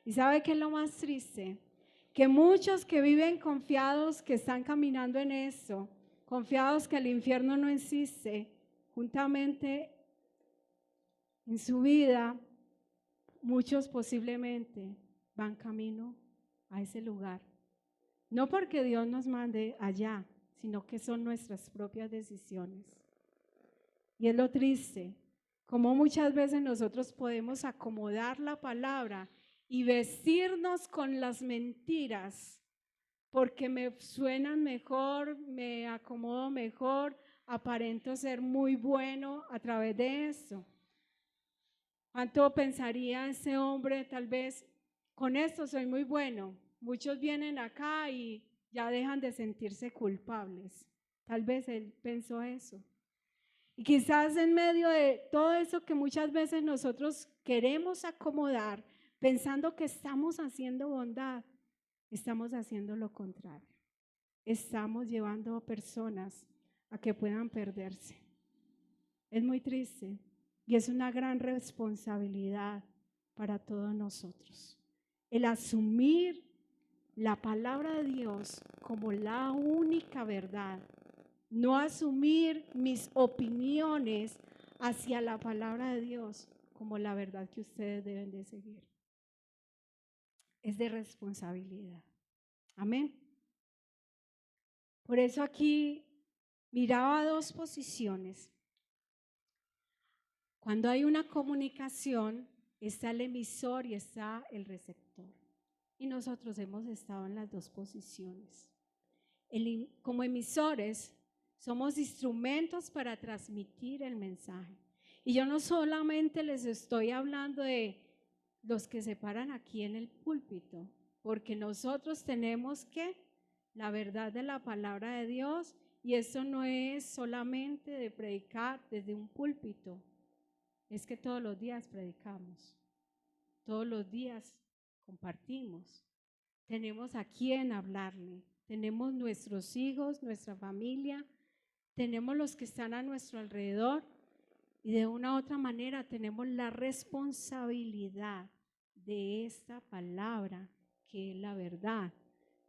¿Y sabe qué es lo más triste? Que muchos que viven confiados, que están caminando en eso, confiados que el infierno no existe, juntamente en su vida, muchos posiblemente van camino a ese lugar. No porque Dios nos mande allá, sino que son nuestras propias decisiones. Y es lo triste, como muchas veces nosotros podemos acomodar la palabra y vestirnos con las mentiras, porque me suenan mejor, me acomodo mejor, aparento ser muy bueno a través de eso. ¿Cuánto pensaría ese hombre? Tal vez con esto soy muy bueno. Muchos vienen acá y ya dejan de sentirse culpables. Tal vez él pensó eso. Y quizás en medio de todo eso que muchas veces nosotros queremos acomodar, pensando que estamos haciendo bondad, estamos haciendo lo contrario. Estamos llevando a personas a que puedan perderse. Es muy triste y es una gran responsabilidad para todos nosotros. El asumir la palabra de Dios como la única verdad. No asumir mis opiniones hacia la palabra de Dios como la verdad que ustedes deben de seguir. Es de responsabilidad. Amén. Por eso aquí miraba dos posiciones. Cuando hay una comunicación, está el emisor y está el receptor. Y nosotros hemos estado en las dos posiciones. Como emisores, somos instrumentos para transmitir el mensaje. Y yo no solamente les estoy hablando de los que se paran aquí en el púlpito, porque nosotros tenemos que la verdad de la palabra de Dios, y eso no es solamente de predicar desde un púlpito, es que todos los días predicamos, todos los días compartimos, tenemos a quién hablarle, tenemos nuestros hijos, nuestra familia, tenemos los que están a nuestro alrededor y de una u otra manera tenemos la responsabilidad de esta palabra que es la verdad.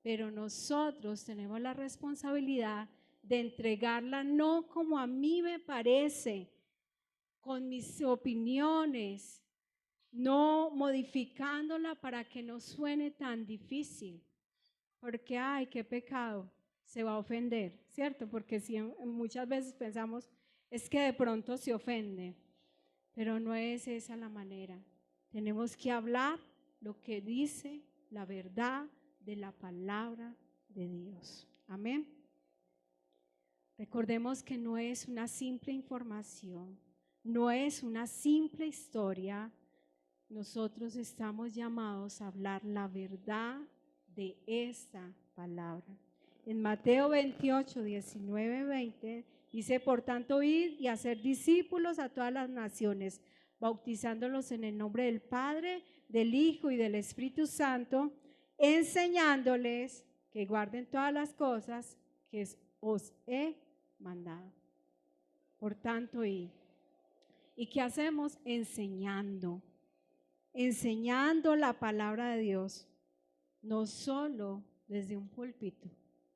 Pero nosotros tenemos la responsabilidad de entregarla no como a mí me parece, con mis opiniones, no modificándola para que no suene tan difícil. Porque, ay, qué pecado, se va a ofender, ¿cierto? Porque si muchas veces pensamos, es que de pronto se ofende, pero no es esa la manera. Tenemos que hablar lo que dice la verdad de la palabra de Dios. Amén. Recordemos que no es una simple información, no es una simple historia. Nosotros estamos llamados a hablar la verdad de esta palabra. En Mateo 28, 19, 20 dice: por tanto, id y hacer discípulos a todas las naciones, bautizándolos en el nombre del Padre, del Hijo y del Espíritu Santo, enseñándoles que guarden todas las cosas que os he mandado. Por tanto, id. ¿Y qué hacemos? Enseñando la palabra de Dios, no solo desde un púlpito,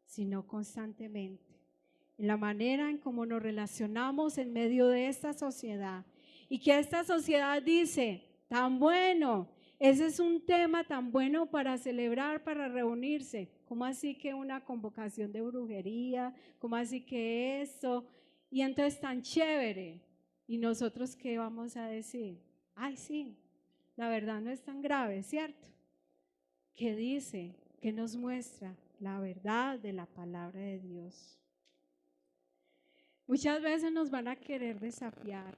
sino constantemente. En la manera en cómo nos relacionamos en medio de esta sociedad. Y que esta sociedad dice, tan bueno, ese es un tema tan bueno para celebrar, para reunirse. ¿Cómo así que una convocación de brujería? ¿Cómo así que eso? Y entonces tan chévere. ¿Y nosotros qué vamos a decir? Ay, sí, la verdad no es tan grave, ¿cierto? ¿Qué dice? ¿Qué nos muestra? La verdad de la palabra de Dios. Muchas veces nos van a querer desafiar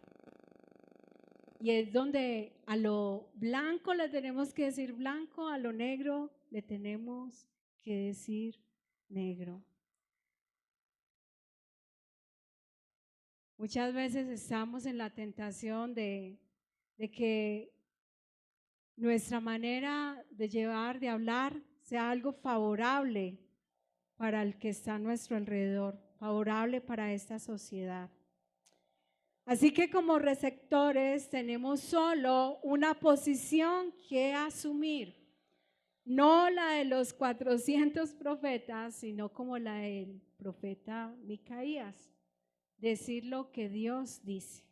y es donde a lo blanco le tenemos que decir blanco, a lo negro le tenemos que decir negro. Muchas veces estamos en la tentación de que nuestra manera de llevar, de hablar, sea algo favorable para el que está a nuestro alrededor, favorable para esta sociedad. Así que como receptores tenemos solo una posición que asumir, no la de los 400 profetas, sino como la del profeta Micaías, decir lo que Dios dice.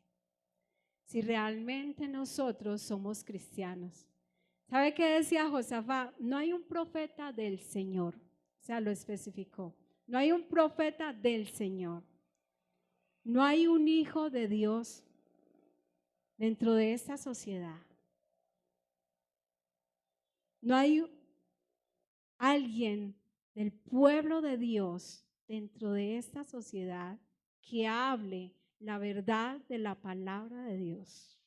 Si realmente nosotros somos cristianos. ¿Sabe qué decía Josafat? No hay un profeta del Señor, o sea, lo especificó. No hay un profeta del Señor. No hay un hijo de Dios dentro de esta sociedad. No hay alguien del pueblo de Dios dentro de esta sociedad que hable la verdad de la palabra de Dios.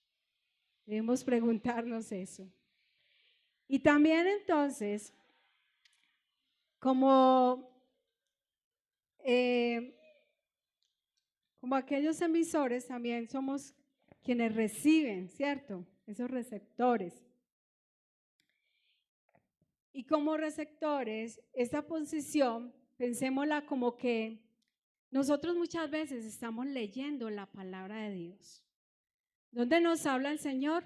Debemos preguntarnos eso. Y también entonces, como, como aquellos emisores, también somos quienes reciben, ¿cierto? Esos receptores. Y como receptores, esta posición, pensémosla como que nosotros muchas veces estamos leyendo la palabra de Dios. ¿Dónde nos habla el Señor?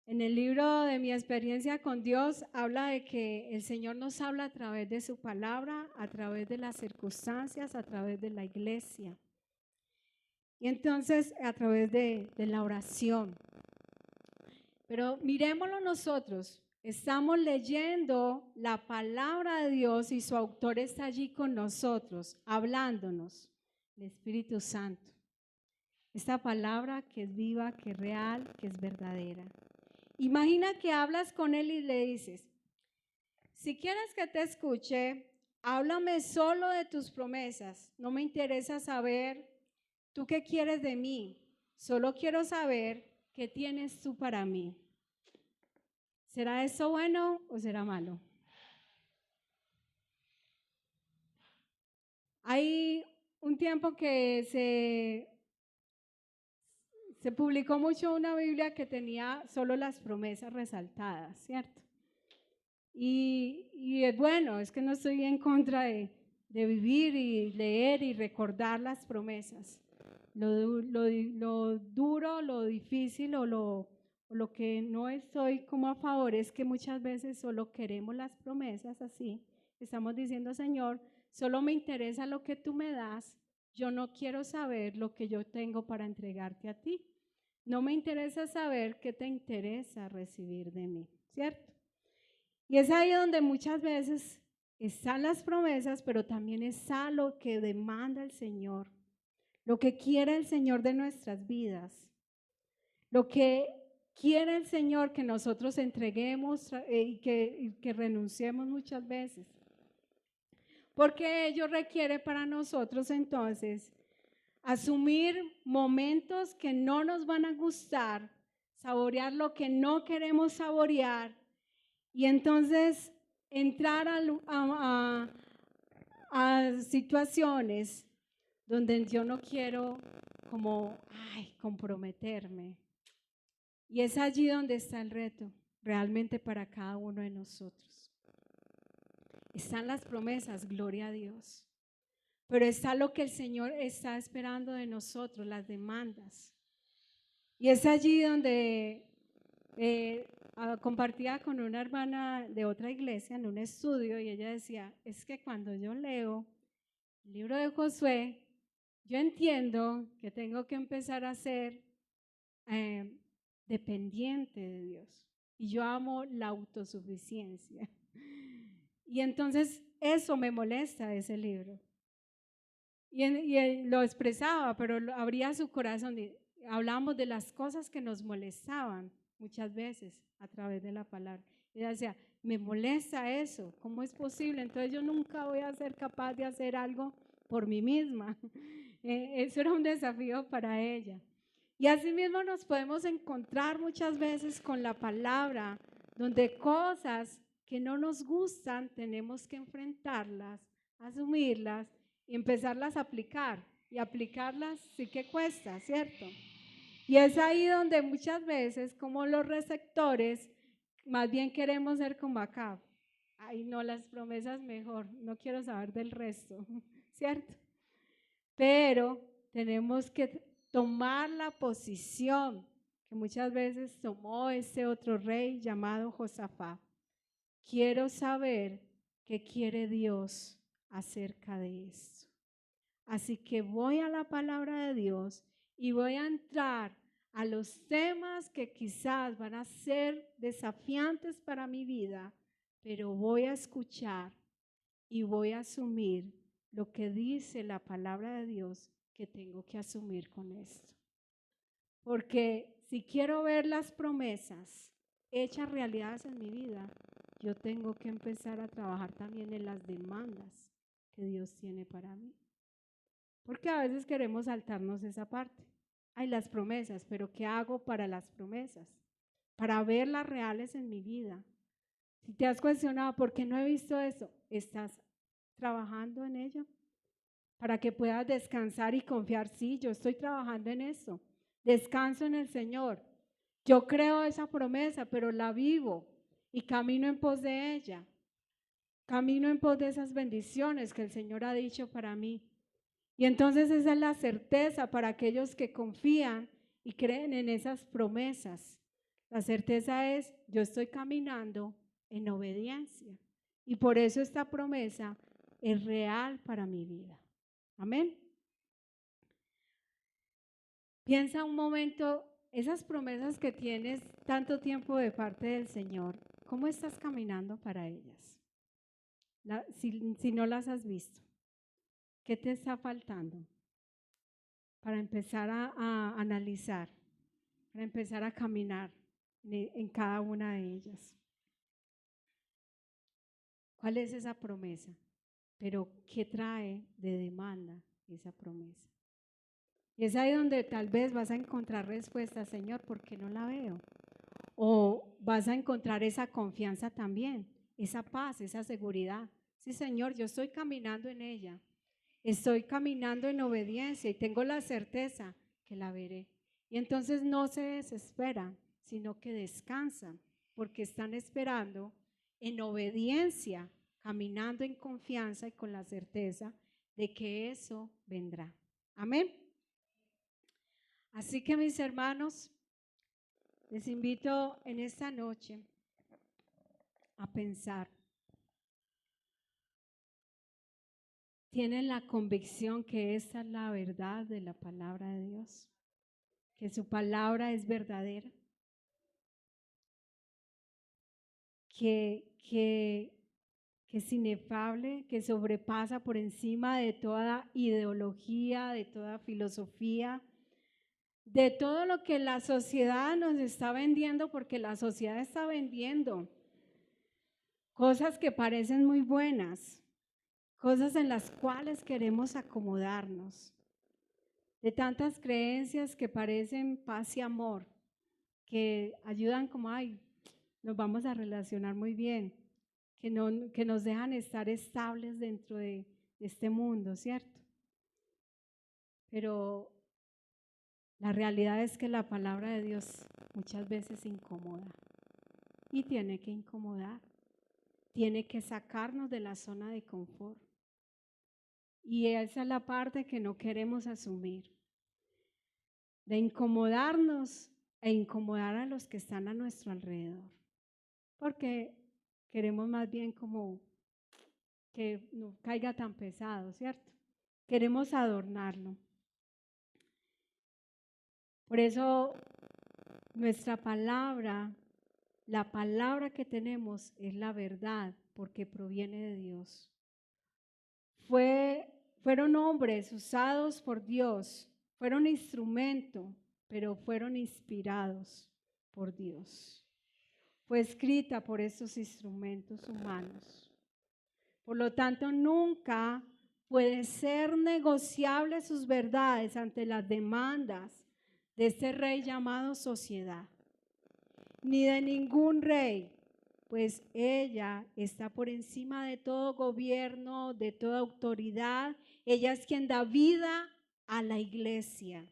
En el libro de mi experiencia con Dios habla de que el Señor nos habla a través de su palabra, a través de las circunstancias, a través de la iglesia. Y entonces a través de la oración. Pero mirémoslo nosotros. Estamos leyendo la palabra de Dios y su autor está allí con nosotros, hablándonos, el Espíritu Santo. Esta palabra que es viva, que es real, que es verdadera. Imagina que hablas con él y le dices, si quieres que te escuche, háblame solo de tus promesas. No me interesa saber tú qué quieres de mí. Solo quiero saber qué tienes tú para mí. ¿Será eso bueno o será malo? Hay un tiempo que se publicó mucho una Biblia que tenía solo las promesas resaltadas, ¿cierto? Y es bueno, es que no estoy en contra de vivir y leer y recordar las promesas. Lo duro, lo difícil o lo que no estoy como a favor es que muchas veces solo queremos las promesas así. Estamos diciendo, Señor, solo me interesa lo que tú me das, yo no quiero saber lo que yo tengo para entregarte a ti. No me interesa saber qué te interesa recibir de mí, ¿cierto? Y es ahí donde muchas veces están las promesas, pero también está lo que demanda el Señor, lo que quiere el Señor de nuestras vidas, lo que quiere el Señor que nosotros entreguemos y que renunciemos muchas veces. Porque ello requiere para nosotros entonces asumir momentos que no nos van a gustar, saborear lo que no queremos saborear y entonces entrar a situaciones donde yo no quiero como, comprometerme. Y es allí donde está el reto, realmente para cada uno de nosotros. Están las promesas, gloria a Dios. Pero está lo que el Señor está esperando de nosotros, las demandas. Y es allí donde compartía con una hermana de otra iglesia en un estudio y ella decía, es que cuando yo leo el libro de Josué, yo entiendo que tengo que empezar a ser dependiente de Dios. Y yo amo la autosuficiencia. Y entonces eso me molesta de ese libro. Y él lo expresaba, pero abría su corazón. Hablábamos de las cosas que nos molestaban muchas veces a través de la palabra. Y ella decía, me molesta eso, ¿cómo es posible? Entonces yo nunca voy a ser capaz de hacer algo por mí misma. Eso era un desafío para ella. Y así mismo nos podemos encontrar muchas veces con la palabra, donde cosas que no nos gustan tenemos que enfrentarlas, asumirlas y empezarlas a aplicar. Y aplicarlas sí que cuesta, ¿cierto? Y es ahí donde muchas veces, como los receptores, más bien queremos ser como acá. Ay, no, las promesas mejor, no quiero saber del resto, ¿cierto? Pero tenemos que tomar la posición que muchas veces tomó ese otro rey llamado Josafat. Quiero saber qué quiere Dios acerca de esto. Así que voy a la palabra de Dios y voy a entrar a los temas que quizás van a ser desafiantes para mi vida, pero voy a escuchar y voy a asumir lo que dice la palabra de Dios que tengo que asumir con esto. Porque si quiero ver las promesas hechas realidades en mi vida, yo tengo que empezar a trabajar también en las demandas que Dios tiene para mí. Porque a veces queremos saltarnos esa parte. Hay las promesas, pero ¿qué hago para las promesas? Para verlas reales en mi vida. Si te has cuestionado, ¿por qué no he visto eso? ¿Estás trabajando en ello? Para que puedas descansar y confiar. Sí, yo estoy trabajando en eso. Descanso en el Señor. Yo creo esa promesa, pero la vivo y camino en pos de ella. Camino en pos de esas bendiciones que el Señor ha dicho para mí. Y entonces esa es la certeza para aquellos que confían y creen en esas promesas. La certeza es, yo estoy caminando en obediencia. Y por eso esta promesa es real para mi vida. Amén. Piensa un momento, esas promesas que tienes tanto tiempo de parte del Señor, ¿cómo estás caminando para ellas? Si no las has visto, ¿qué te está faltando? Para empezar a analizar, para empezar a caminar en cada una de ellas. ¿Cuál es esa promesa? Pero ¿qué trae de demanda esa promesa? Y es ahí donde tal vez vas a encontrar respuesta, Señor, ¿por qué no la veo? O vas a encontrar esa confianza también, esa paz, esa seguridad. Sí, Señor, yo estoy caminando en ella. Estoy caminando en obediencia y tengo la certeza que la veré. Y entonces no se desesperan, sino que descansan, porque están esperando en obediencia, caminando en confianza y con la certeza de que eso vendrá. Amén. Así que mis hermanos, les invito en esta noche a pensar. ¿Tienen la convicción que esa es la verdad de la palabra de Dios? ¿Que su palabra es verdadera? Que es inefable, que sobrepasa por encima de toda ideología, de toda filosofía, de todo lo que la sociedad nos está vendiendo, porque la sociedad está vendiendo cosas que parecen muy buenas, cosas en las cuales queremos acomodarnos, de tantas creencias que parecen paz y amor, que ayudan como, ay, nos vamos a relacionar muy bien, que nos dejan estar estables dentro de este mundo, ¿cierto? Pero la realidad es que la palabra de Dios muchas veces incomoda y tiene que incomodar, tiene que sacarnos de la zona de confort. Y esa es la parte que no queremos asumir, de incomodarnos e incomodar a los que están a nuestro alrededor, porque queremos más bien como que no caiga tan pesado, ¿cierto? Queremos adornarlo. Por eso nuestra palabra, la palabra que tenemos es la verdad, porque proviene de Dios. Fueron hombres usados por Dios, fueron instrumento, pero fueron inspirados por Dios. Fue escrita por estos instrumentos humanos. Por lo tanto, nunca puede ser negociable sus verdades ante las demandas de este rey llamado sociedad, ni de ningún rey, pues ella está por encima de todo gobierno, de toda autoridad. Ella es quien da vida a la iglesia.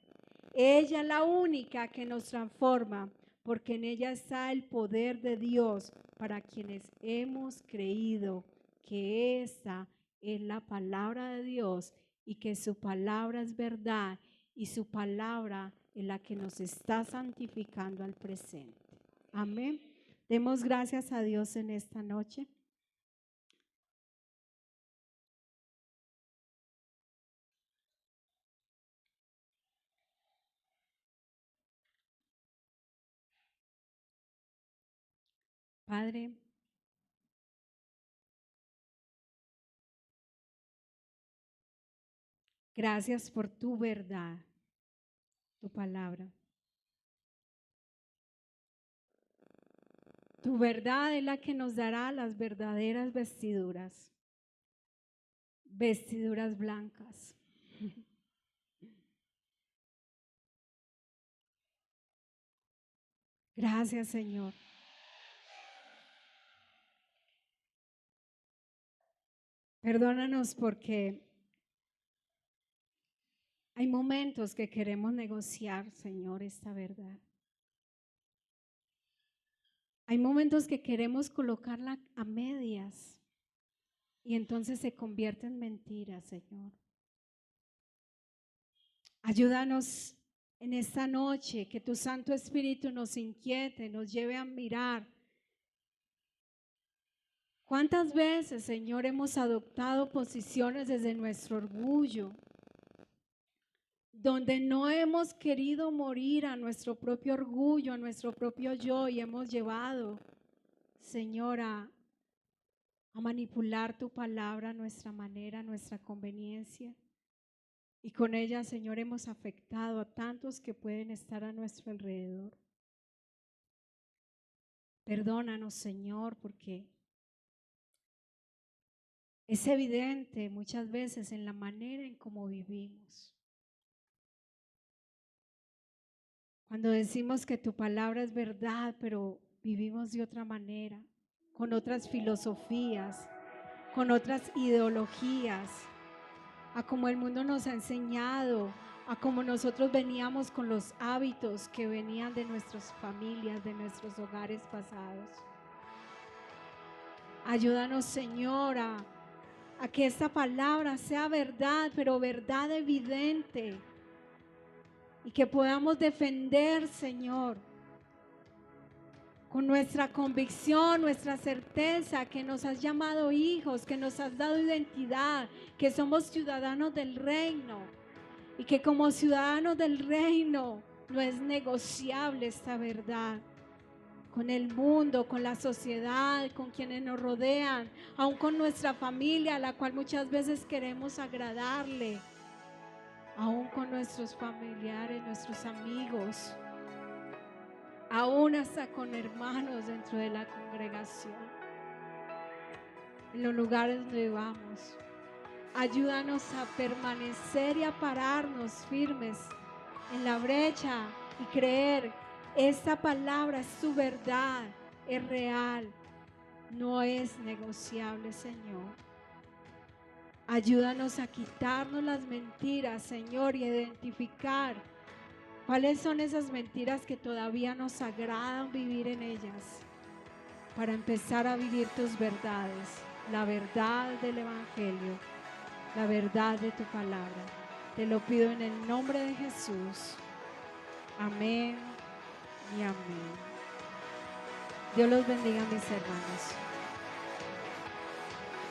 Ella es la única que nos transforma, porque en ella está el poder de Dios para quienes hemos creído que esta es la palabra de Dios y que su palabra es verdad y su palabra es la que nos está santificando al presente. Amén. Demos gracias a Dios en esta noche. Padre, gracias por tu verdad, tu palabra. Tu verdad es la que nos dará las verdaderas vestiduras, vestiduras blancas. Gracias, Señor. Perdónanos porque hay momentos que queremos negociar, Señor, esta verdad. Hay momentos que queremos colocarla a medias y entonces se convierte en mentira, Señor. Ayúdanos en esta noche, que tu Santo Espíritu nos inquiete, nos lleve a mirar. ¿Cuántas veces, Señor, hemos adoptado posiciones desde nuestro orgullo, donde no hemos querido morir a nuestro propio orgullo, a nuestro propio yo, y hemos llevado, Señor, a manipular tu palabra a nuestra manera, a nuestra conveniencia? Y con ella, Señor, hemos afectado a tantos que pueden estar a nuestro alrededor. Perdónanos, Señor, porque es evidente muchas veces en la manera en cómo vivimos. Cuando decimos que tu palabra es verdad, pero vivimos de otra manera, con otras filosofías, con otras ideologías, a como el mundo nos ha enseñado, a como nosotros veníamos con los hábitos que venían de nuestras familias, de nuestros hogares pasados. Ayúdanos, Señor, a que esta palabra sea verdad, pero verdad evidente, y que podamos defender, Señor, con nuestra convicción, nuestra certeza, que nos has llamado hijos, que nos has dado identidad, que somos ciudadanos del reino, y que como ciudadanos del reino no es negociable esta verdad con el mundo, con la sociedad, con quienes nos rodean, aún con nuestra familia, a la cual muchas veces queremos agradarle, aún con nuestros familiares, nuestros amigos, aún hasta con hermanos dentro de la congregación, en los lugares donde vamos. Ayúdanos a permanecer y a pararnos firmes en la brecha y creer, esta palabra es su verdad, es real, no es negociable, Señor. Ayúdanos a quitarnos las mentiras, Señor, y a identificar cuáles son esas mentiras que todavía nos agradan vivir en ellas, para empezar a vivir tus verdades, la verdad del Evangelio, la verdad de tu palabra. Te lo pido en el nombre de Jesús. Amén y amén. Dios los bendiga, mis hermanos.